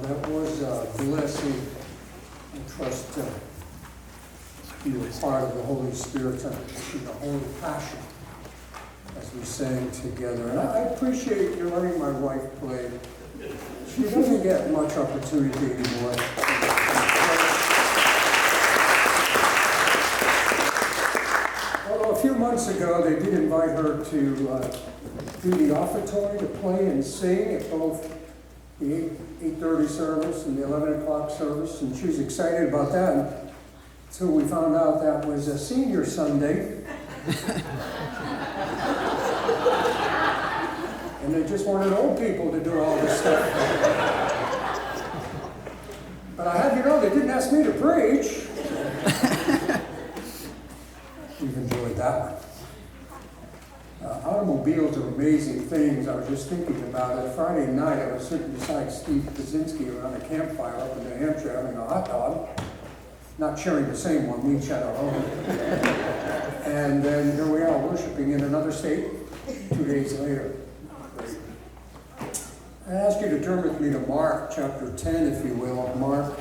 That was a blessing. I trust you were part of the Holy Spirit and the Holy Passion as we sang together. And I appreciate you letting my wife play. She doesn't get much opportunity anymore. Although a few months ago they did invite her to do the offertory, to play and sing at both the 8:30 service and the 11 o'clock service, and she was excited about that until we found out that was a senior Sunday. And they just wanted old people to do all this stuff. But I have you know, they didn't ask me to preach. We've enjoyed that one. Automobiles are amazing things. I was just thinking about it. Friday night, I was sitting beside Steve Kaczynski around a campfire up in New Hampshire having a hot dog. Not sharing the same one, we each had our own. And then here we are worshiping in another state 2 days later. I ask you to turn with me to Mark chapter 10, if you will. Mark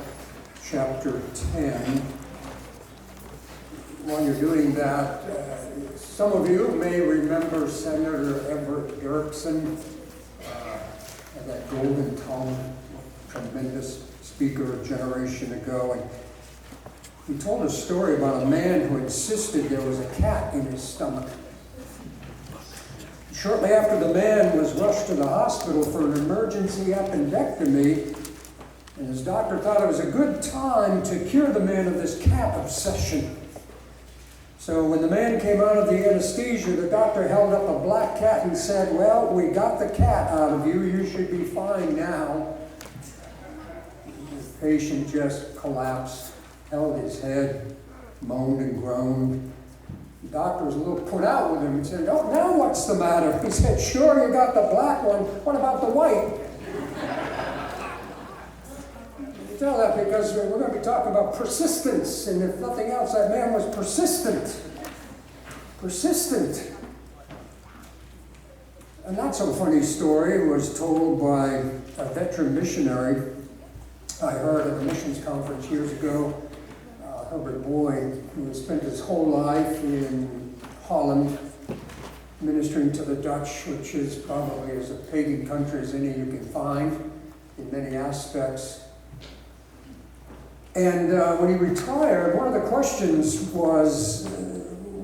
chapter 10. While you're doing that, some of you may remember Senator Everett Dirksen, that golden tongue, tremendous speaker a generation ago. And he told a story about a man who insisted there was a cat in his stomach. Shortly after the man was rushed to the hospital for an emergency appendectomy, and his doctor thought it was a good time to cure the man of this cat obsession. So when the man came out of the anesthesia, the doctor held up a black cat and said, "Well, we got the cat out of you. You should be fine now." The patient just collapsed, held his head, moaned and groaned. The doctor was a little put out with him and said, "Oh, now what's the matter?" He said, "Sure, you got the black one. What about the white?" You tell that because we're going to be talking about persistence. And if nothing else, that man was persistent. Persistent. A not so funny story was told by a veteran missionary I heard at a missions conference years ago. Herbert Boyd, who has spent his whole life in Holland, ministering to the Dutch, which is probably as a pagan country as any you can find in many aspects. And when he retired, one of the questions was,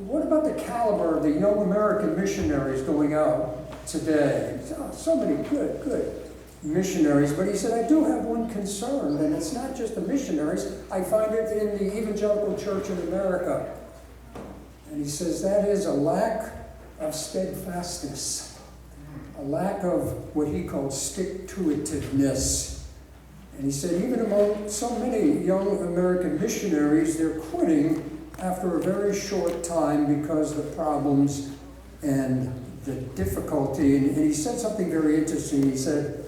what about the caliber of the young American missionaries going out today? So many good missionaries, but he said, I do have one concern, and it's not just the missionaries. I find it in the evangelical church in America. And he says that is a lack of steadfastness, a lack of what he called stick-to-itiveness. And he said even among so many young American missionaries, they're quitting after a very short time because of the problems and the difficulty. And he said something very interesting. He said,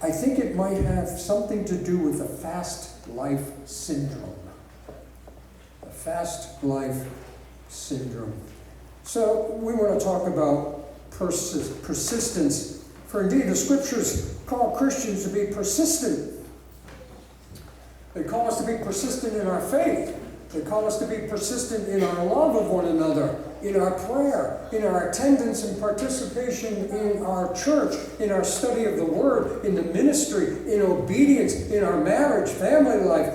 I think it might have something to do with the fast life syndrome. The fast life syndrome. So we want to talk about persistence. For indeed, the scriptures call Christians to be persistent. They call us to be persistent in our faith. They call us to be persistent in our love of one another, in our prayer, in our attendance and participation in our church, in our study of the Word, in the ministry, in obedience, in our marriage, family life.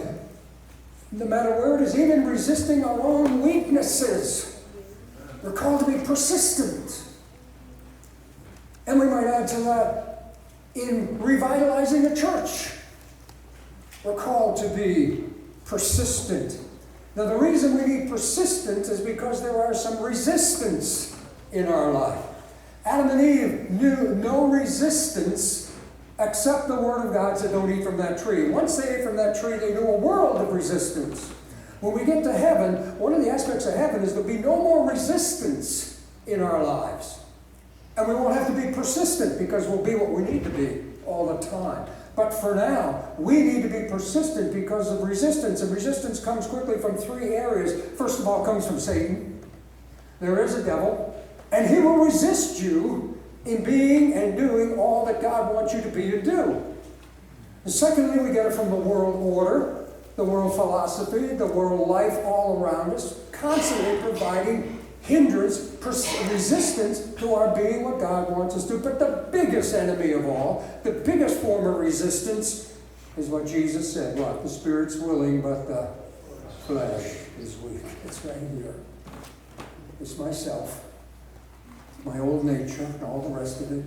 No matter where it is, even resisting our own weaknesses. We're called to be persistent. And we might add to that, in revitalizing a church, we're called to be persistent. Now, the reason we need persistence is because there are some resistance in our life. Adam and Eve knew no resistance except the Word of God said, don't eat from that tree. Once they ate from that tree, they knew a world of resistance. When we get to heaven, one of the aspects of heaven is there'll be no more resistance in our lives. And we won't have to be persistent because we'll be what we need to be all the time. But for now, we need to be persistent because of resistance. And resistance comes quickly from three areas. First of all, it comes from Satan. There is a devil. And he will resist you in being and doing all that God wants you to be and do. And secondly, we get it from the world order, the world philosophy, the world life all around us, constantly providing hindrance, resistance to our being what God wants us to do. But the biggest enemy of all, the biggest form of resistance is what Jesus said. What? The spirit's willing, but the flesh is weak. It's right here. It's myself, my old nature, and all the rest of it,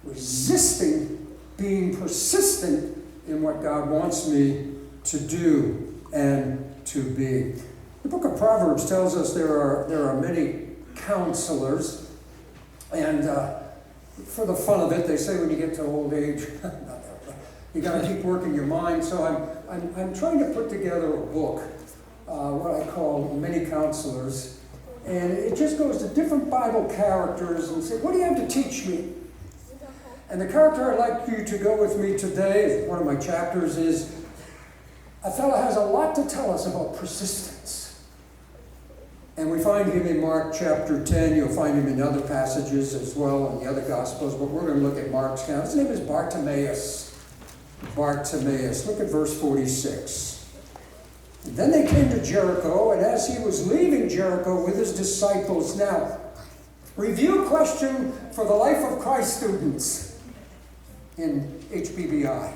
resisting being persistent in what God wants me to do and to be. The book of Proverbs tells us there are many counselors, and for the fun of it, they say when you get to old age, you got to keep working your mind. So I'm trying to put together a book, what I call Many Counselors, and it just goes to different Bible characters and say, what do you have to teach me? And the character I'd like you to go with me today, one of my chapters, is a fellow has a lot to tell us about persistence. And we find him in Mark chapter 10. You'll find him in other passages as well in the other Gospels, but we're going to look at Mark's account. His name is Bartimaeus. Bartimaeus. Look at verse 46. Then they came to Jericho, and as he was leaving Jericho with his disciples. Now, review question for the Life of Christ students in HBBI.